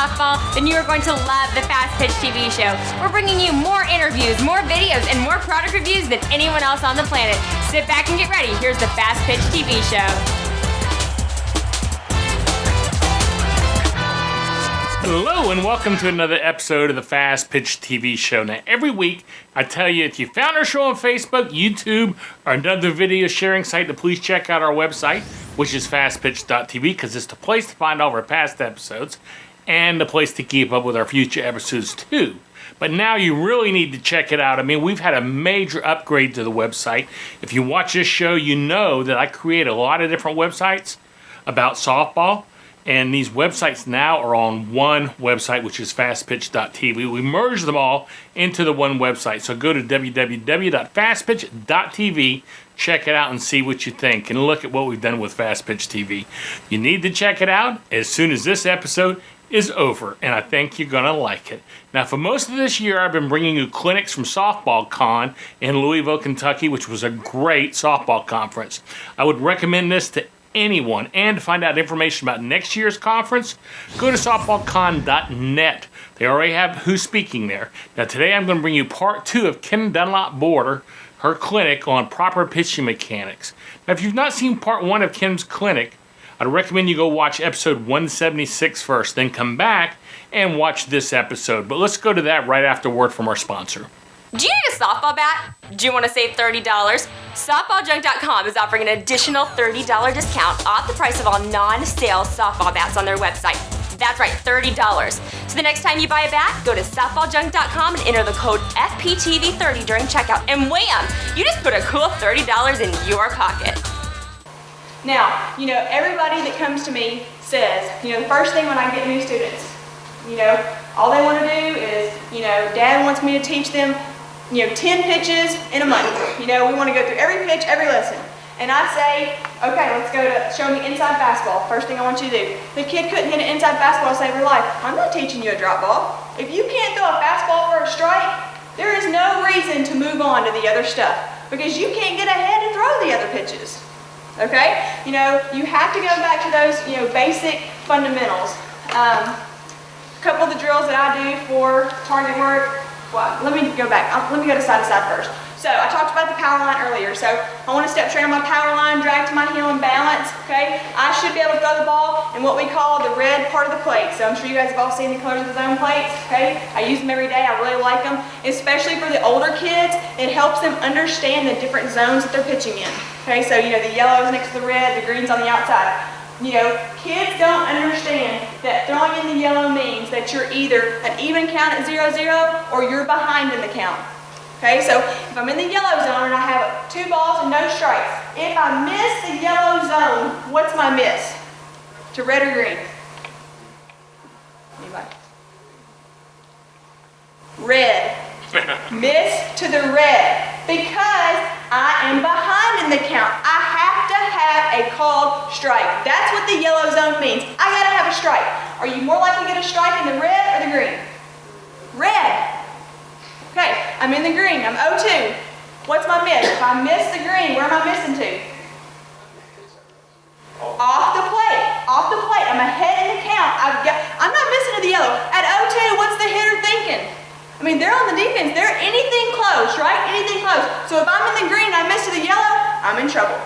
softball, then you are going to love the Fastpitch TV show. We're bringing you more interviews, more videos, and more product reviews than anyone else on the planet. Sit back and get ready. Here's the Fastpitch TV show. Hello and welcome to another episode of the Fastpitch TV show. Now every week I tell you, if you found our show on Facebook, YouTube, or another video sharing site, to please check out our website, which is fastpitch.tv, because it's the place to find all of our past episodes and the place to keep up with our future episodes too. But now you really need to check it out. I mean, we've had a major upgrade to the website. If you watch this show, you know that I create a lot of different websites about softball. And these websites now are on one website, which is fastpitch.tv. We merged them all into the one website. So go to www.fastpitch.tv, check it out and see what you think. And look at what we've done with Fastpitch TV. You need to check it out as soon as this episode is over, and I think you're going to like it. Now, for most of this year, I've been bringing you clinics from Softball Con in Louisville, Kentucky, which was a great softball conference. I would recommend this to anyone, and to find out information about next year's conference, go to softballcon.net. They already have who's speaking there. Now today I'm going to bring you part 2 of Kim Dunlop-Borders, her clinic on proper pitching mechanics. Now if you've not seen part 1 of Kim's clinic, I'd recommend you go watch episode 176 first, then come back and watch this episode. But let's go to that right after word from our sponsor. Do you need a softball bat? Do you want to save $30? SoftballJunk.com is offering an additional $30 discount off the price of all non-sale softball bats on their website. That's right, $30. So the next time you buy a bat, go to SoftballJunk.com and enter the code FPTV30 during checkout. And wham! You just put a cool $30 in your pocket. Now, everybody that comes to me says, the first thing when I get new students, all they want to do is, Dad wants me to teach them 10 pitches in a month. We want to go through every pitch, every lesson. And I say, okay, let's go to show me inside fastball. First thing I want you to do. The kid couldn't hit an inside fastball to save her life. I'm not teaching you a drop ball. If you can't throw a fastball for a strike, there is no reason to move on to the other stuff, because you can't get ahead and throw the other pitches. Okay? You have to go back to those, basic fundamentals. A couple of the drills that I do for target work. Well, let me go back. Let me go to side first. So I talked about the power line earlier. So I want to step straight on my power line, drag to my heel and balance. Okay, I should be able to throw the ball in what we call the red part of the plate. So I'm sure you guys have all seen the colors of the zone plates. Okay, I use them every day. I really like them, especially for the older kids. It helps them understand the different zones that they're pitching in. Okay, so the yellow is next to the red, the green's on the outside. Kids don't understand that throwing in the yellow means that you're either an even count at 0-0 or you're behind in the count. Okay, so if I'm in the yellow zone and I have 2 balls and no strikes, if I miss the yellow zone, what's my miss? To red or green? Anybody? Red. Miss to the red, because I am behind in the count. I have to have a called strike. That's what the yellow zone means. I gotta have a strike. Are you more likely to get a strike in the red or the green? Red. Okay, I'm in the green. I'm 0-2. What's my miss? If I miss the green, where am I missing to? Off the plate. Off the plate. I'm ahead in the count. I'm not missing to the yellow. At 0-2, what's the hitter thinking? I mean, they're on the defense. They're anything close, right? Anything close. So if I'm in the green and I miss to the yellow, I'm in trouble.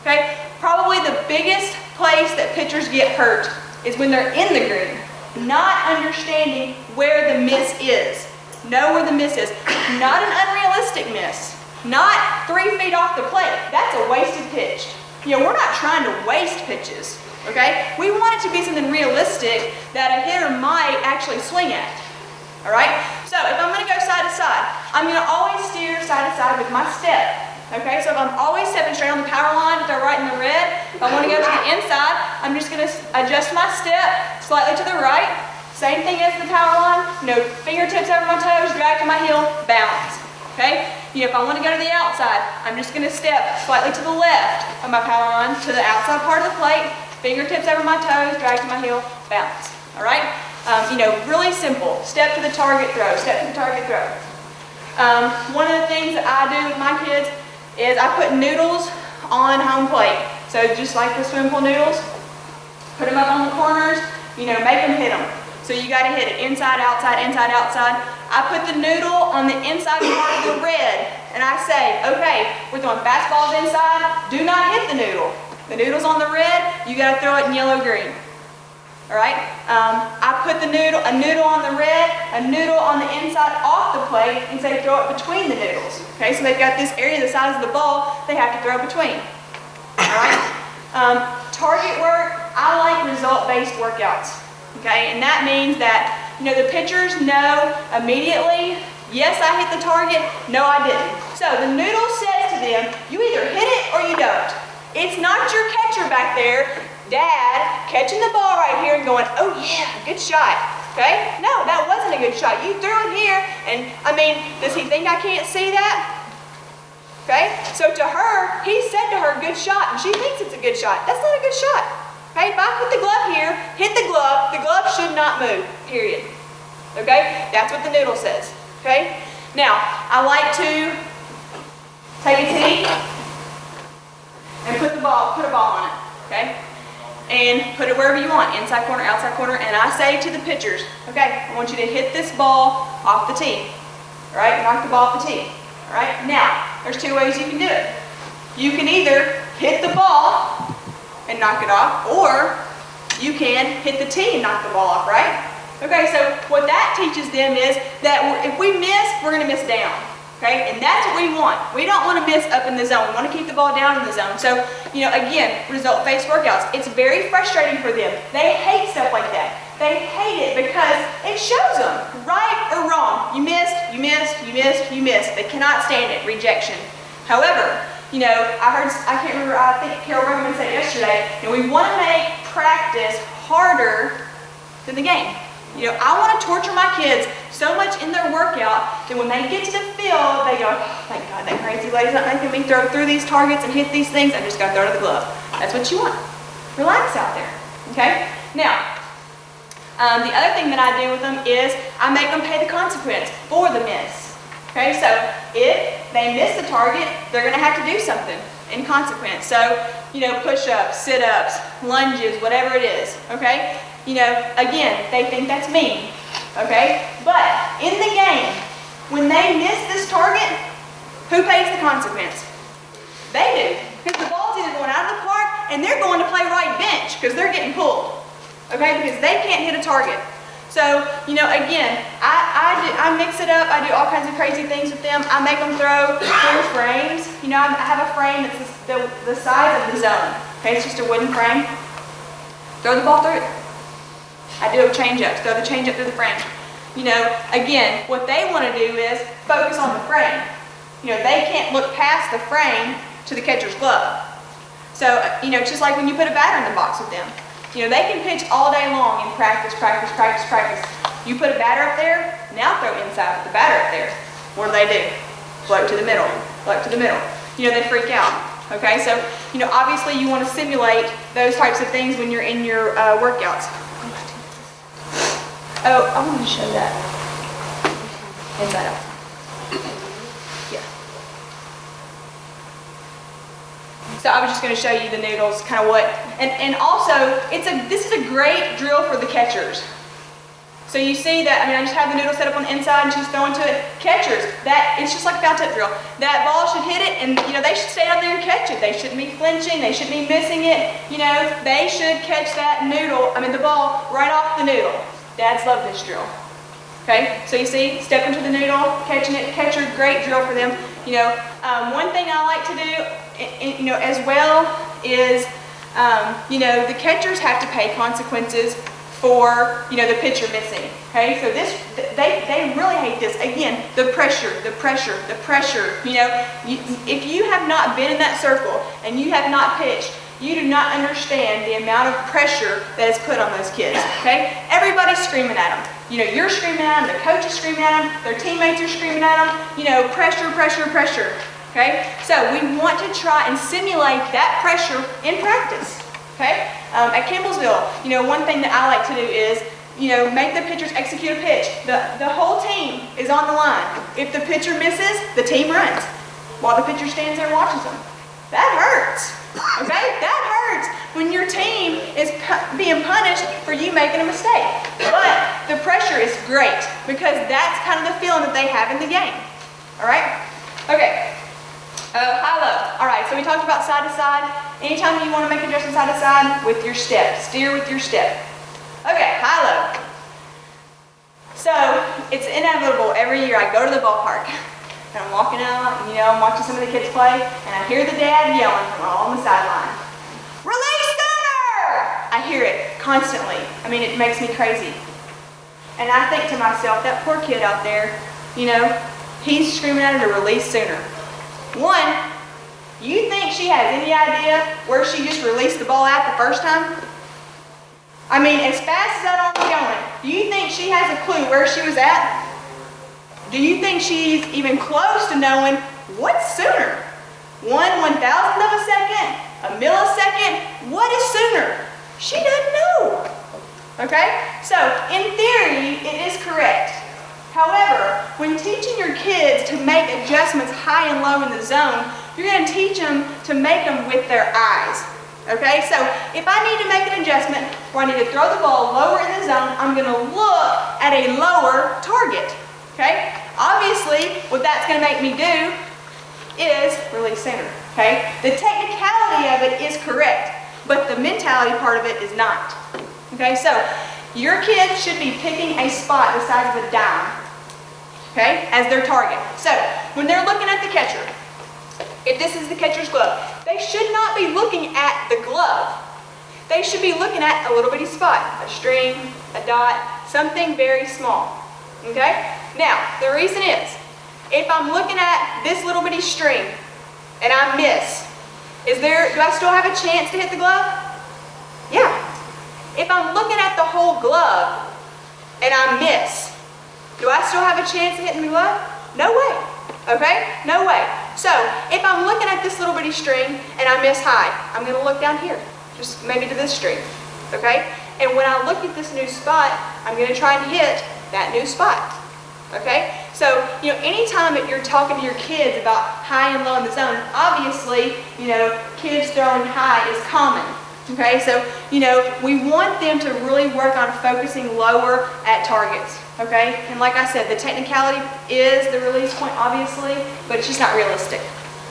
Okay? Probably the biggest place that pitchers get hurt is when they're in the green, not understanding where the miss is. Know where the miss is. Not an unrealistic miss. Not 3 feet off the plate. That's a wasted pitch. We're not trying to waste pitches. Okay? We want it to be something realistic that a hitter might actually swing at. All right? So if I'm going to go side to side, I'm going to always steer side to side with my step. Okay? So if I'm always stepping straight on the power line, if they're right in the red, if I want to go to the inside, I'm just going to adjust my step slightly to the right. Same thing as the power line. Fingertips over my toes, drag to my heel, balance. Okay? If I want to go to the outside, I'm just going to step slightly to the left of my power line to the outside part of the plate, fingertips over my toes, drag to my heel, balance. All right? Really simple. Step to the target, throw. Step to the target, throw. One of the things that I do with my kids is I put noodles on home plate. So just like the swim pool noodles, put them up on the corners, make them hit them. So you got to hit it inside, outside, inside, outside. I put the noodle on the inside part of the red, and I say, okay, we're throwing fastballs inside. Do not hit the noodle. The noodle's on the red. You got to throw it in yellow-green. All right. I put a noodle on the red, a noodle on the inside off the plate, and say throw it between the noodles. Okay. So they've got this area the size of the ball they have to throw between. All right. Target work. I like result-based workouts. Okay, and that means that, you know, the pitchers know immediately, yes, I hit the target, no, I didn't. So the noodle says to them, you either hit it or you don't. It's not your catcher back there, Dad, catching the ball right here and going, oh yeah, good shot. Okay, no, that wasn't a good shot. You threw it here, and I mean, does he think I can't see that? Okay, so to her, he said to her, good shot, and she thinks it's a good shot. That's not a good shot. Okay, if I put the glove here, hit the glove should not move, period. Okay, that's what the noodle says. Okay, now I like to take a tee and put a ball on it. Okay, and put it wherever you want, inside corner, outside corner, and I say to the pitchers, okay, I want you to hit this ball off the tee. All right, knock the ball off the tee. All right, now there's two ways you can do it. You can either hit the ball and knock it off, or you can hit the tee and knock the ball off, right? Okay, so what that teaches them is that if we miss, we're going to miss down, okay? And that's what we want. We don't want to miss up in the zone. We want to keep the ball down in the zone. So, you know, again, result-based workouts. It's very frustrating for them. They hate stuff like that. They hate it because it shows them, right or wrong. You missed, you missed, you missed, you missed. They cannot stand it, rejection. However, you know, I can't remember, I think Carol Roman said yesterday, you know, we want to make practice harder than the game. You know, I want to torture my kids so much in their workout that when they get to the field, they go, oh, thank God, that crazy lady's not making me throw through these targets and hit these things. I just got to throw to the glove. That's what you want. Relax out there, okay? Now, the other thing that I do with them is I make them pay the consequence for the miss. Okay, so if they miss the target, they're going to have to do something in consequence. So, you know, push-ups, sit-ups, lunges, whatever it is, okay? You know, again, they think that's mean, okay? But in the game, when they miss this target, who pays the consequence? They do, because the ball's either going out of the park and they're going to play right bench because they're getting pulled, okay? Because they can't hit a target. So, you know, again, I mix it up. I do all kinds of crazy things with them. I make them throw through frames. You know, I have a frame that's the size of the zone. Okay, it's just a wooden frame. Throw the ball through it. I do change-ups. Throw the change-up through the frame. You know, again, what they want to do is focus on the frame. You know, they can't look past the frame to the catcher's glove. So, you know, it's just like when you put a batter in the box with them. You know, they can pitch all day long and practice. You put a batter up there, now throw inside with the batter up there. What do? Float to the middle, float to the middle. You know, they freak out. Okay, so, you know, obviously you want to simulate those types of things when you're in your workouts. Oh, I wanted to show that. Inside out. Yeah. So I was just going to show you the noodles, kind of what, and also, this is a great drill for the catchers. So you see that, I mean, I just have the noodle set up on the inside and she's throwing to it. Catchers, it's just like foul tip drill. That ball should hit it and, you know, they should stay out there and catch it. They shouldn't be flinching, they shouldn't be missing it. You know, they should catch that the ball right off the noodle. Dads love this drill. Okay, so you see, step into the noodle, catching it, catcher, great drill for them. You know, one thing I like to do, you know, as well is, you know, the catchers have to pay consequences for, you know, the pitcher missing. Okay, so they really hate this. Again, the pressure. You know, if you have not been in that circle and you have not pitched, you do not understand the amount of pressure that is put on those kids. Okay, everybody's screaming at them. You know, you're screaming at them, the coach is screaming at them, their teammates are screaming at them. You know, pressure. Okay, so we want to try and simulate that pressure in practice. Okay, at Campbellsville, you know, one thing that I like to do is, you know, make the pitchers execute a pitch. The whole team is on the line. If the pitcher misses, the team runs while the pitcher stands there and watches them. That hurts, okay? That hurts when your team is being punished for you making a mistake. But the pressure is great because that's kind of the feeling that they have in the game, all right? Okay, high-low. All right, so we talked about side to side. Anytime you want to make adjustments side to side with your step, steer with your step. Okay, high-low. So it's inevitable every year I go to the ballpark and I'm walking out and I'm watching some of the kids play and I hear the dad yelling from all on the sideline, "Release center!" I hear it constantly. I mean, it makes me crazy. And I think to myself, that poor kid out there, he's screaming at her to release sooner. One, you think she has any idea where she just released the ball at the first time? I mean, as fast as that arm was going, do you think she has a clue where she was at? Do you think she's even close to knowing what's sooner? 1/1000th of a second? A millisecond? What is sooner? She doesn't know. Okay? So, in theory, it is correct. However, when teaching your kids to make adjustments high and low in the zone, you're going to teach them to make them with their eyes. Okay, so if I need to make an adjustment where I need to throw the ball lower in the zone, I'm going to look at a lower target. Okay, obviously what that's going to make me do is release center. Okay, the technicality of it is correct, but the mentality part of it is not. Okay, so your kids should be picking a spot the size of a dime, okay, as their target. So when they're looking at the catcher, if this is the catcher's glove, they should not be looking at the glove. They should be looking at a little bitty spot, a string, a dot, something very small. Okay? Now, the reason is, if I'm looking at this little bitty string and I miss, do I still have a chance to hit the glove? Yeah. If I'm looking at the whole glove and I miss, do I still have a chance of hitting the glove? No way. Okay? No way. So, if I'm looking at this little bitty string and I miss high, I'm going to look down here, just maybe to this string. Okay? And when I look at this new spot, I'm going to try and hit that new spot. Okay? So, anytime that you're talking to your kids about high and low in the zone, obviously, kids throwing high is common. Okay? So, we want them to really work on focusing lower at targets. Okay? And like I said, the technicality is the release point, obviously, but it's just not realistic.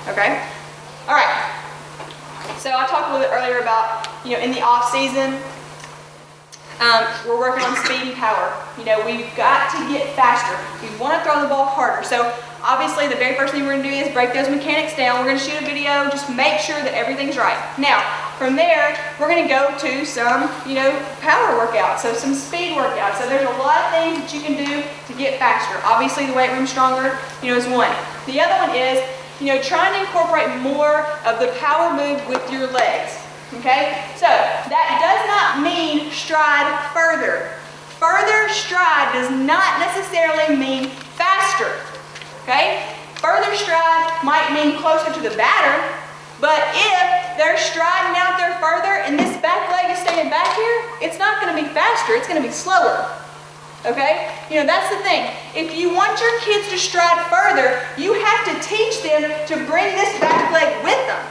Okay? All right. So I talked a little bit earlier about, in the off season, we're working on speed and power. We've got to get faster. We want to throw the ball harder. So obviously the very first thing we're going to do is break those mechanics down. We're going to shoot a video, just make sure that everything's right. Now, from there, we're going to go to some, power workouts, so some speed workouts. So there's a lot of things that you can do to get faster. Obviously, the weight room stronger, is one. The other one is, trying to incorporate more of the power move with your legs. Okay? So that does not mean stride further. Further stride does not necessarily mean faster. Okay? Further stride might mean closer to the batter, but if they're striding out there further and this back leg is staying back here, it's not going to be faster, it's going to be slower. Okay? That's the thing. If you want your kids to stride further, you have to teach them to bring this back leg with them.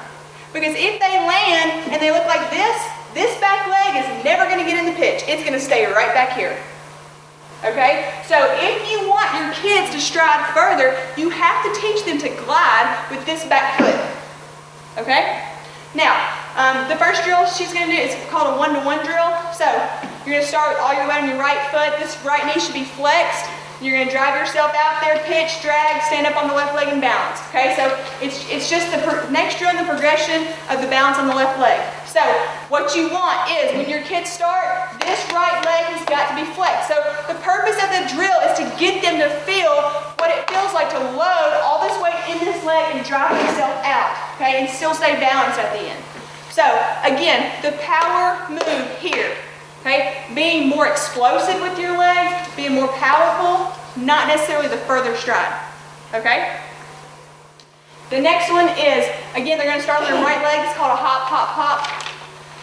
Because if they land and they look like this back leg is never going to get in the pitch. It's going to stay right back here. Okay? So if you want your kids to stride further, you have to teach them to glide with this back foot. Okay? Now, the first drill she's going to do is called a 1-to-1 drill. So you're going to start with all your weight on your right foot. This right knee should be flexed. You're going to drive yourself out there, pitch, drag, stand up on the left leg and balance. Okay, so it's just the next drill in the progression of the balance on the left leg. So what you want is when your kids start, this right leg has got to be flexed. So the purpose of the drill is to get them to feel what it feels like to load all this weight in this leg and drive yourself out, okay, and still stay balanced at the end. So again, the power move here. Okay, being more explosive with your legs, being more powerful, not necessarily the further stride. Okay? The next one is, again, they're going to start on their right leg. It's called a hop, hop, hop.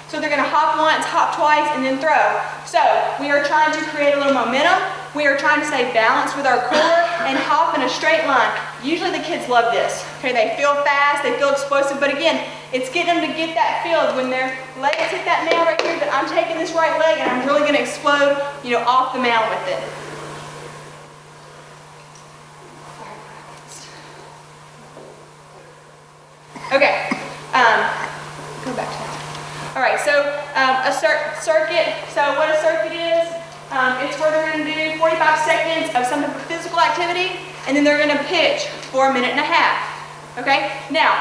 So they're going to hop once, hop twice, and then throw. So we are trying to create a little momentum. We are trying to stay balanced with our core and hop in a straight line. usually the kids love this. Okay, they feel fast, they feel explosive, but again, it's getting them to get that feel of when their legs hit that nail right here, that I'm taking this right leg and I'm really going to explode, off the mound with it. Okay, go back to that. All right, so a circuit, so what a circuit is, it's where they're going to do 45 seconds of some type of physical activity, and then they're going to pitch for a minute and a half. Okay, now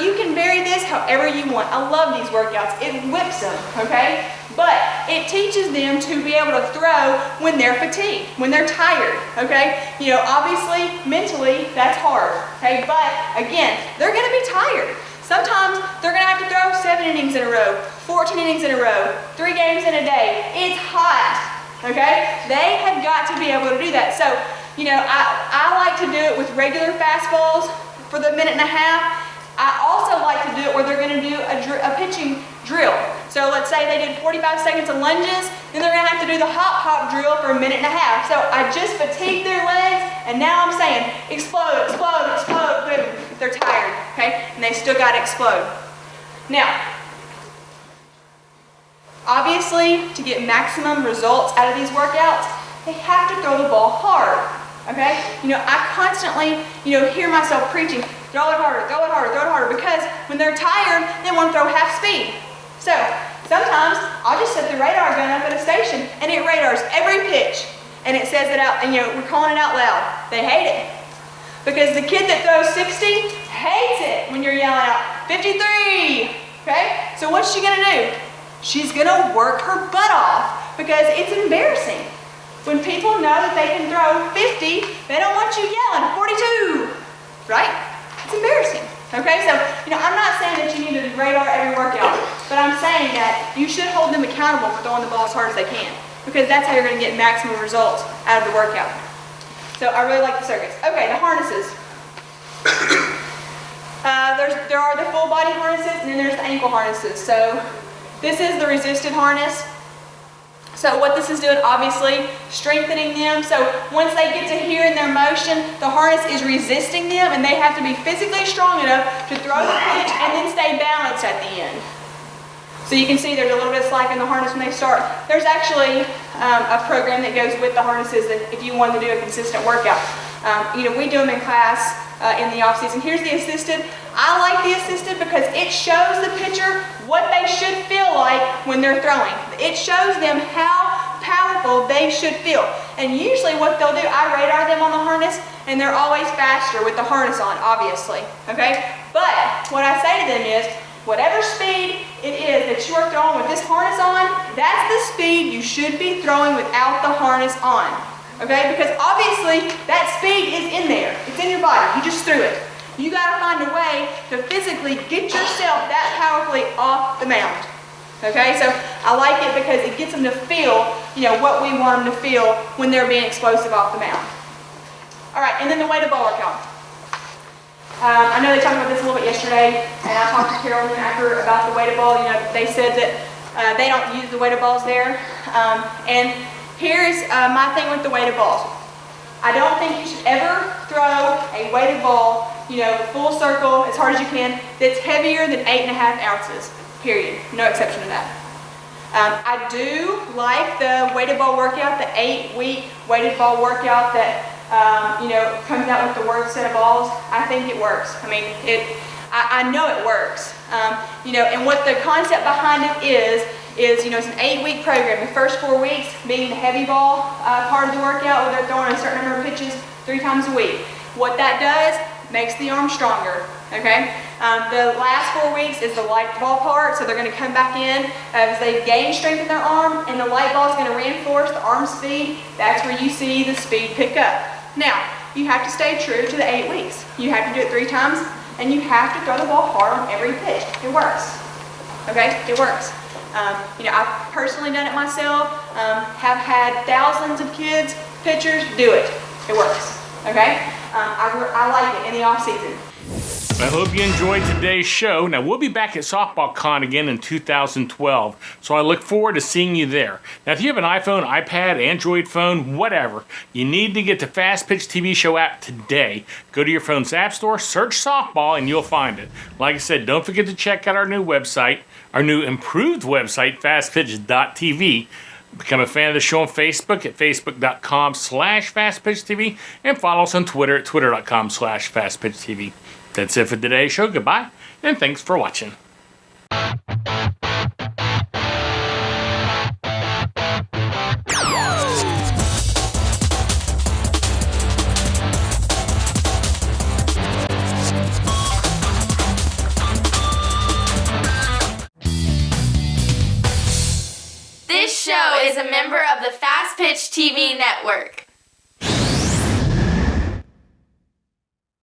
you can vary this however you want. I love these workouts. It whips them, okay? But it teaches them to be able to throw when they're fatigued, when they're tired, okay? Obviously, mentally, that's hard, okay? But again, they're going to be tired. Sometimes they're going to have to throw 7 innings in a row, 14 innings in a row, 3 games in a day. It's hot, okay? They have got to be able to do that. So, I like to do it with regular fastballs for the minute and a half. I also like to do it where they're going to do a pitching drill. So let's say they did 45 seconds of lunges, then they're going to have to do the hop drill for a minute and a half. So I just fatigued their legs, and now I'm saying explode, explode, explode, boom. They're tired, okay? And they still got to explode. Now, obviously, to get maximum results out of these workouts, they have to throw the ball hard, okay? I constantly, hear myself preaching, throw it harder, throw it harder, throw it harder, because when they're tired, they want to throw half speed. So sometimes I'll just set the radar gun up at a station and it radars every pitch, and it says it out, and we're calling it out loud. They hate it, because the kid that throws 60 hates it when you're yelling out 53, okay? So what's she gonna do? She's gonna work her butt off, because it's embarrassing. When people know that they can throw 50, they don't want you yelling 42, right? It's embarrassing, okay? So, I'm not saying that you need to radar every workout, but I'm saying that you should hold them accountable for throwing the ball as hard as they can, because that's how you're gonna get maximum results out of the workout. So I really like the circuits. Okay, the harnesses. There are the full body harnesses, and then there's the ankle harnesses. So this is the resisted harness. So what this is doing, obviously, strengthening them. So once they get to here in their motion, the harness is resisting them, and they have to be physically strong enough to throw the pitch and then stay balanced at the end. So you can see there's a little bit of slack in the harness when they start. There's actually a program that goes with the harnesses that if you want to do a consistent workout. We do them in class in the off season. Here's the assisted. I like the assisted because it shows the pitcher what they should feel like when they're throwing. It shows them how powerful they should feel. And usually what they'll do, I radar them on the harness, and they're always faster with the harness on, obviously. Okay? But what I say to them is, whatever speed it is that you are throwing with this harness on, that's the speed you should be throwing without the harness on. Okay? Because obviously that speed is in there. It's in your body. You just threw it. You got to find a way to physically get yourself that powerfully off the mound. Okay? So I like it because it gets them to feel, what we want them to feel when they're being explosive off the mound. All right, and then the weighted ball workout. I know they talked about this a little bit yesterday, and I talked to Carolyn after about the weighted ball. They said that they don't use the weighted balls there. And here's my thing with the weighted balls. I don't think you should ever throw a weighted ball, full circle as hard as you can, that's heavier than 8.5 ounces, period. No exception to that. I do like the weighted ball workout, the 8-week weighted ball workout that comes out with the worst set of balls. I think it works. I mean, I know it works. And what the concept behind it is it's an 8-week program. The first 4 weeks being the heavy ball part of the workout, where they're throwing a certain number of pitches 3 times a week. What that does, makes the arm stronger, okay? The last 4 weeks is the light ball part, so they're going to come back in as they gain strength in their arm, and the light ball is going to reinforce the arm speed. That's where you see the speed pick up. Now, you have to stay true to the 8 weeks. You have to do it 3 times, and you have to throw the ball hard on every pitch. It works, okay? It works. I've personally done it myself, have had thousands of kids, pitchers do it. It works, okay? I like it in the off season. I hope you enjoyed today's show. Now, we'll be back at Softball Con again in 2012, so I look forward to seeing you there. Now, if you have an iPhone, iPad, Android phone, whatever, you need to get the Fastpitch TV show app today. Go to your phone's app store, search Softball, and you'll find it. Like I said, don't forget to check out our new website, our new improved website, fastpitch.tv. Become a fan of the show on Facebook at facebook.com/fastpitchtv, and follow us on Twitter at twitter.com/fastpitchtv. That's it for today's show. Goodbye, and thanks for watching. This show is a member of the Fastpitch TV network.